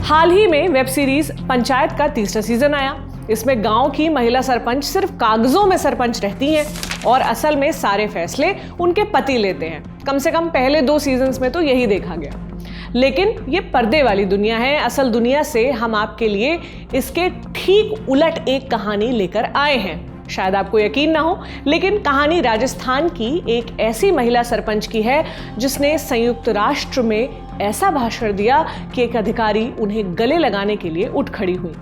हाल ही में web series panchayat का तीसरा सीजन आया। इसमें गांव की महिला सरपंच सिर्फ कागजों में सरपंच रहती हैं और असल में सारे फैसले उनके पति लेते हैं। कम से कम पहले 2 सीजन्स में तो यही देखा गया। लेकिन ये पर्दे वाली दुनिया है। असल दुनिया से हम आपके लिए इसके ठीक उलट एक कहानी लेकर आए हैं। शायद आपको यकीन ना हो, लेकिन कहानी राजस्थान की एक ऐसी महिला सरपंच की है जिसने संयुक्त राष्ट्र में ऐसा भाषण दिया कि एक अधिकारी उन्हें गले लगाने के लिए उठ खड़ी हुई।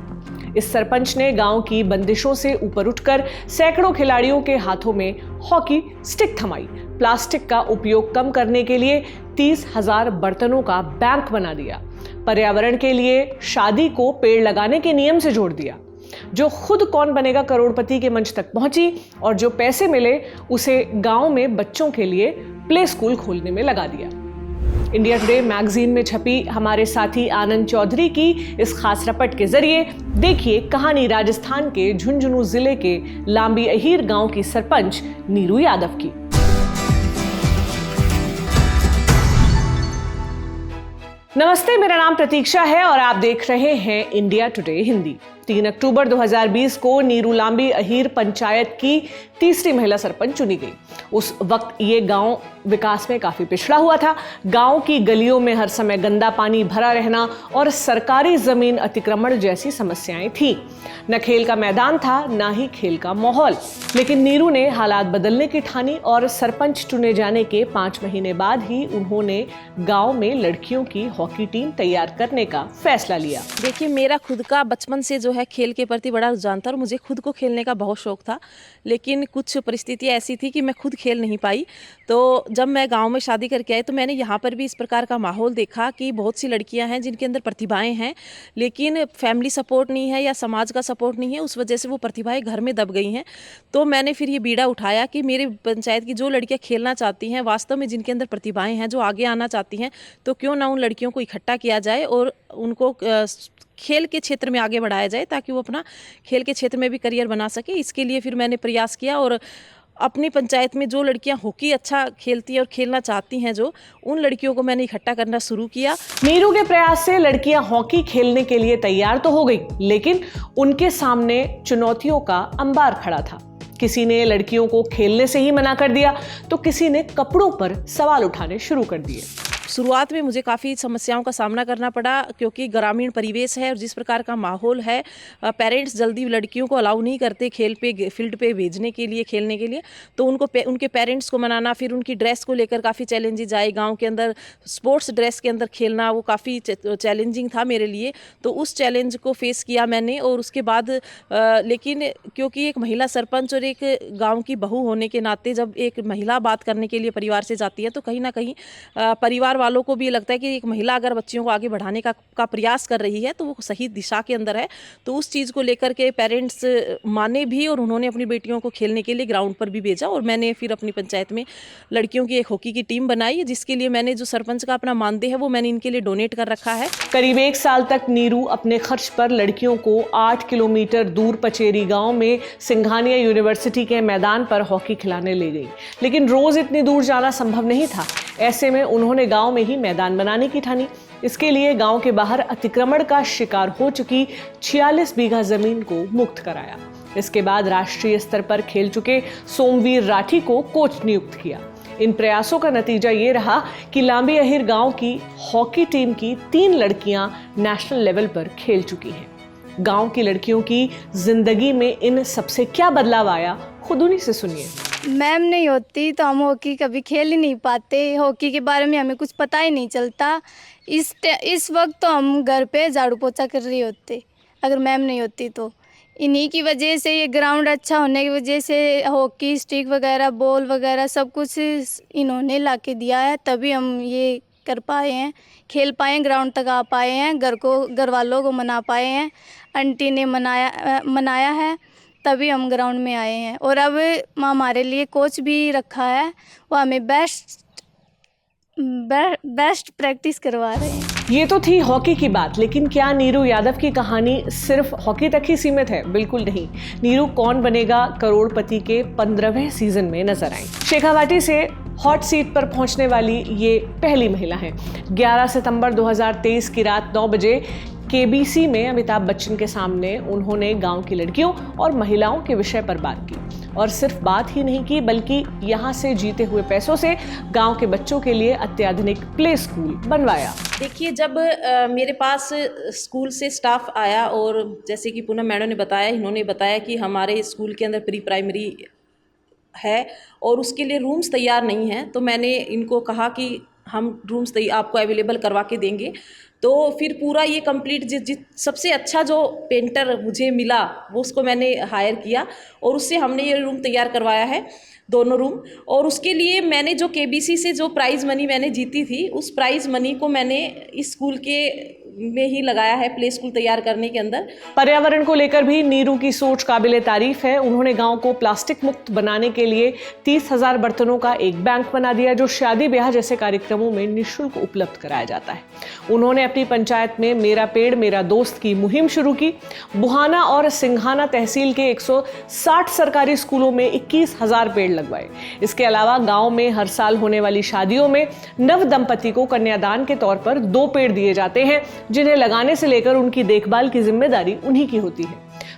इस सरपंच ने गांव की बंदिशों से ऊपर उठकर सैकड़ों खिलाड़ियों के हाथों में हॉकी स्टिक थमाई, प्लास्टिक का उपयोग कम करने के लिए 30,000 बर्तनों का बैंक बना दिया, पर्यावरण के लिए शादी को पेड़ लगाने के नियम से जोड़ दिया, जो खुद कौन बनेगा करोड़पति के मंच तक पहुंची और जो पैसे मिले उसे गांव में बच्चों के लिए प्ले स्कूल खोलने में लगा दिया। इंडिया टुडे मैगजीन में छपी हमारे साथी आनंद चौधरी की इस खास रपट के जरिए देखिए कहानी राजस्थान के झुंझुनू जिले के लांबी अहीर गांव की सरपंच नीरू यादव की। नमस्ते, मेरा नाम प्रतीक्षा है और आप देख रहे हैं इंडिया टुडे हिंदी। 3 अक्टूबर 2020 को नीरू लांबी अहीर पंचायत की तीसरी महिला सरपंच चुनी गई। उस वक्त ये गांव विकास में काफी पिछड़ा हुआ था। गांव की गलियों में हर समय गंदा पानी भरा रहना और सरकारी जमीन अतिक्रमण जैसी समस्याएं थी। न खेल का मैदान था, न ही खेल का माहौल। लेकिन नीरू ने हालात बदलने की ठानी और सरपंच चुने जाने के 5 महीने बाद ही उन्होंने गांव में लड़कियों की हॉकी टीम तैयार करने का फैसला लिया। देखिए, मेरा खुद का बचपन से जो है खेल के प्रति बड़ा रुझान था और मुझे खुद को खेलने का बहुत शौक था। लेकिन कुछ परिस्थितियां ऐसी थी कि मैं खुद खेल नहीं पाई। तो जब मैं गांव में शादी करके आई तो मैंने यहाँ पर भी इस प्रकार का माहौल देखा कि बहुत सी लड़कियां हैं जिनके अंदर प्रतिभाएं हैं, लेकिन फैमिली सपोर्ट नहीं है या समाज का सपोर्ट नहीं है। उस वजह से वो प्रतिभाएं घर में दब गई हैं। तो मैंने फिर ये बीड़ा उठाया कि मेरे पंचायत की जो लड़कियाँ खेलना चाहती हैं, वास्तव में जिनके अंदर प्रतिभाएं हैं, जो आगे आना चाहती हैं, तो क्यों ना उन लड़कियों को इकट्ठा किया जाए और उनको खेल के क्षेत्र में आगे बढ़ाया जाए ताकि वो अपना खेल के क्षेत्र में भी करियर बना सके। इसके लिए फिर मैंने प्रयास किया और अपनी पंचायत में जो लड़कियां हॉकी अच्छा खेलती हैं और खेलना चाहती हैं, जो उन लड़कियों को मैंने इकट्ठा करना शुरू किया। नीरू के प्रयास से लड़कियां हॉकी खेलने के लिए तैयार तो हो गई, लेकिन उनके सामने चुनौतियों का अंबार खड़ा था। किसी ने लड़कियों को खेलने से ही मना कर दिया तो किसी ने कपड़ों पर सवाल उठाने शुरू कर दिए। शुरुआत में मुझे काफ़ी समस्याओं का सामना करना पड़ा क्योंकि ग्रामीण परिवेश है और जिस प्रकार का माहौल है, पेरेंट्स जल्दी लड़कियों को अलाउ नहीं करते खेल पे फील्ड पे भेजने के लिए, खेलने के लिए। तो उनके पेरेंट्स को मनाना, फिर उनकी ड्रेस को लेकर काफ़ी चैलेंजेज आए। गांव के अंदर स्पोर्ट्स ड्रेस के अंदर खेलना वो काफ़ी चैलेंजिंग था मेरे लिए। तो उस चैलेंज को फेस किया मैंने और उसके बाद लेकिन क्योंकि एक महिला सरपंच और एक गाँव की बहू होने के नाते जब एक महिला बात करने के लिए परिवार से जाती है तो कहीं ना कहीं परिवार वालों को भी लगता है कि एक महिला अगर बच्चियों को आगे बढ़ाने का प्रयास कर रही है तो वो सही दिशा के अंदर है। तो उस चीज़ को लेकर के पेरेंट्स माने भी और उन्होंने अपनी बेटियों को खेलने के लिए ग्राउंड पर भी भेजा और मैंने फिर अपनी पंचायत में लड़कियों की एक हॉकी की टीम बनाई, जिसके लिए मैंने जो सरपंच का अपना मानदेय है वो मैंने इनके लिए डोनेट कर रखा है। करीब 1 साल तक नीरू अपने खर्च पर लड़कियों को 8 किलोमीटर दूर पचेरी गांव में सिंघानिया यूनिवर्सिटी के मैदान पर हॉकी खिलाने ले गई। लेकिन रोज इतनी दूर जाना संभव नहीं था। ऐसे में उन्होंने गांव में ही मैदान बनाने की ठानी। इसके लिए गांव के बाहर अतिक्रमण का शिकार हो चुकी 46 बीघा जमीन को मुक्त कराया। इसके बाद राष्ट्रीय स्तर पर खेल चुके सोमवीर राठी को कोच नियुक्त किया। इन प्रयासों का नतीजा ये रहा कि लांबी अहीर गांव की हॉकी टीम की 3 लड़कियां नेशनल लेवल पर खेल चुकी हैं। गांव की लड़कियों की जिंदगी में इन सबसे क्या बदलाव आया, खुद उन्हीं से सुनिए। मैम नहीं होती तो हम हॉकी कभी खेल ही नहीं पाते। हॉकी के बारे में हमें कुछ पता ही नहीं चलता। इस वक्त तो हम घर पे झाड़ू पोछा कर रही होते अगर मैम नहीं होती तो। इन्हीं की वजह से, ये ग्राउंड अच्छा होने की वजह से हॉकी स्टिक वगैरह, बॉल वगैरह सब कुछ इन्होंने ला के दिया है, तभी हम ये कर पाए हैं, खेल पाए हैं, ग्राउंड तक आ पाए हैं, घर वालों को मना पाए हैं, आंटी ने मनाया है, तभी हम ग्राउंड में आए हैं। और अब हमारे लिए कोच भी रखा है, वो हमें बेस्ट प्रैक्टिस करवा रहे हैं। ये तो थी हॉकी की बात, लेकिन क्या नीरू यादव की कहानी सिर्फ हॉकी तक ही सीमित है? बिल्कुल नहीं। नीरू कौन बनेगा करोड़पति के 15वें सीजन में नजर आई। शेखावाटी से हॉट सीट पर पहुंचने वाली ये पहली महिला है। 11 सितंबर 2023 की रात 9 बजे केबीसी में अमिताभ बच्चन के सामने उन्होंने गांव की लड़कियों और महिलाओं के विषय पर बात की, और सिर्फ बात ही नहीं की बल्कि यहाँ से जीते हुए पैसों से गांव के बच्चों के लिए अत्याधुनिक प्ले स्कूल बनवाया। देखिए, जब मेरे पास स्कूल से स्टाफ आया और जैसे कि पूनम मैडम ने बताया, इन्होंने बताया कि हमारे स्कूल के अंदर प्री प्राइमरी है और उसके लिए रूम्स तैयार नहीं हैं, तो मैंने इनको कहा कि हम रूम्स आपको अवेलेबल करवा के देंगे। तो फिर पूरा ये कंप्लीट सबसे अच्छा जो पेंटर मुझे मिला वो उसको मैंने हायर किया और उससे हमने ये रूम तैयार करवाया है, दोनों रूम। और उसके लिए मैंने जो केबीसी से जो प्राइज़ मनी मैंने जीती थी, उस प्राइज़ मनी को मैंने इस स्कूल के में ही लगाया है, प्ले स्कूल तैयार करने के अंदर। पर्यावरण को लेकर भी नीरू की सोच काबिले तारीफ है। उन्होंने गांव को प्लास्टिक मुक्त बनाने के लिए 30,000 बर्तनों का एक बैंक बना दिया, जो शादी ब्याह जैसे कार्यक्रमों में निःशुल्क उपलब्ध कराया जाता है। उन्होंने अपनी पंचायत में मेरा पेड़ मेरा दोस्त की मुहिम शुरू की। बुहाना और सिंघाना तहसील के 160 सरकारी स्कूलों में 21,000 पेड़ लगवाए। इसके अलावा गांव में हर साल होने वाली शादियों में नव दंपति को कन्यादान के तौर पर 2 पेड़ दिए जाते हैं, जिन्हें लगाने से लेकर उनकी देखभाल की जिम्मेदारी उन्हीं की होती है।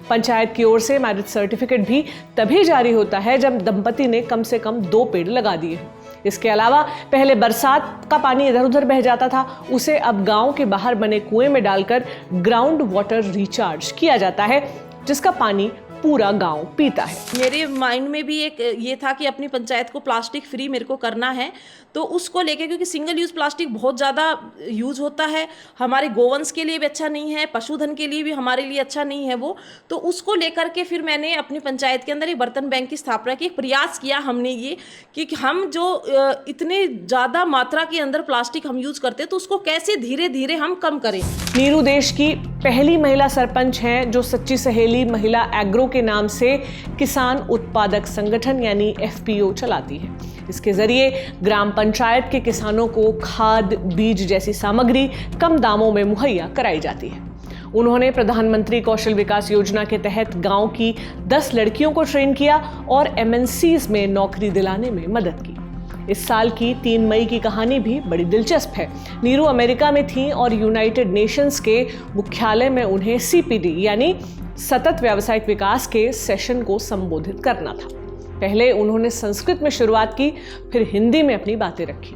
पंचायत की ओर से मैरिज सर्टिफिकेट भी तभी जारी होता है जब दंपति ने कम से कम 2 पेड़ लगा दिए। इसके अलावा पहले बरसात का पानी इधर उधर बह जाता था, उसे अब गांव के बाहर बने कुएं में डालकर ग्राउंड वाटर रिचार्ज किया जाता है, जिसका पानी पूरा गांव पीता है। मेरे माइंड में भी एक ये था कि अपनी पंचायत को प्लास्टिक फ्री मेरे को करना है, तो उसको लेके, क्योंकि सिंगल यूज़ प्लास्टिक बहुत ज़्यादा यूज़ होता है, हमारे गोवंश के लिए भी अच्छा नहीं है, पशुधन के लिए भी हमारे लिए अच्छा नहीं है वो। तो उसको लेकर के फिर मैंने अपनी पंचायत के अंदर एक बर्तन बैंक की स्थापना की। एक प्रयास किया हमने ये कि हम जो इतने ज़्यादा मात्रा के अंदर प्लास्टिक हम यूज़ करते हैं, तो उसको कैसे धीरे धीरे हम कम करें। नीरू देश की पहली महिला सरपंच हैं जो सच्ची सहेली महिला एग्रो के नाम से किसान उत्पादक संगठन यानी FPO चलाती है। इसके जरिए ग्राम पंचायत के किसानों को खाद, बीज जैसी सामग्री कम दामों में मुहैया कराई जाती है। उन्होंने प्रधानमंत्री कौशल विकास योजना के तहत गांव की 10 लड़कियों को ट्रेन किया और MNCs में नौकरी दिलाने में मदद की। इस साल की 3 मई की कहानी भी बड़ी दिलचस्प है। नीरू अमेरिका में थीं और यूनाइटेड नेशंस के मुख्यालय में उन्हें CPD यानी सतत व्यावसायिक विकास के सेशन को संबोधित करना था। पहले उन्होंने संस्कृत में शुरुआत की, फिर हिंदी में अपनी बातें रखी।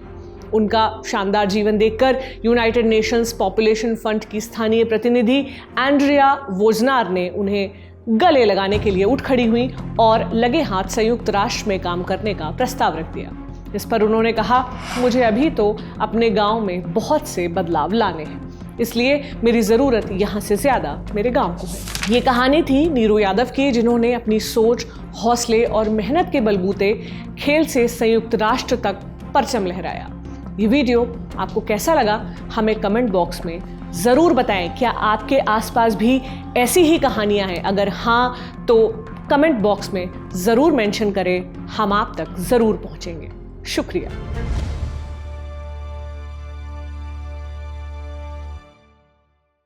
उनका शानदार जीवन देखकर यूनाइटेड नेशंस पॉपुलेशन फंड की स्थानीय प्रतिनिधि एंड्रिया वोजनार ने उन्हें गले लगाने के लिए उठ खड़ी हुई और लगे हाथ संयुक्त राष्ट्र में काम करने का प्रस्ताव रख दिया। इस पर उन्होंने कहा, मुझे अभी तो अपने गांव में बहुत से बदलाव लाने हैं, इसलिए मेरी ज़रूरत यहाँ से ज़्यादा मेरे गांव को है। ये कहानी थी नीरू यादव की, जिन्होंने अपनी सोच, हौसले और मेहनत के बलबूते खेल से संयुक्त राष्ट्र तक परचम लहराया। ये वीडियो आपको कैसा लगा हमें कमेंट बॉक्स में ज़रूर बताएं। क्या आपके आसपास भी ऐसी ही कहानियाँ हैं? अगर हाँ तो कमेंट बॉक्स में ज़रूर मेंशन करें, हम आप तक ज़रूर पहुँचेंगे। शुक्रिया।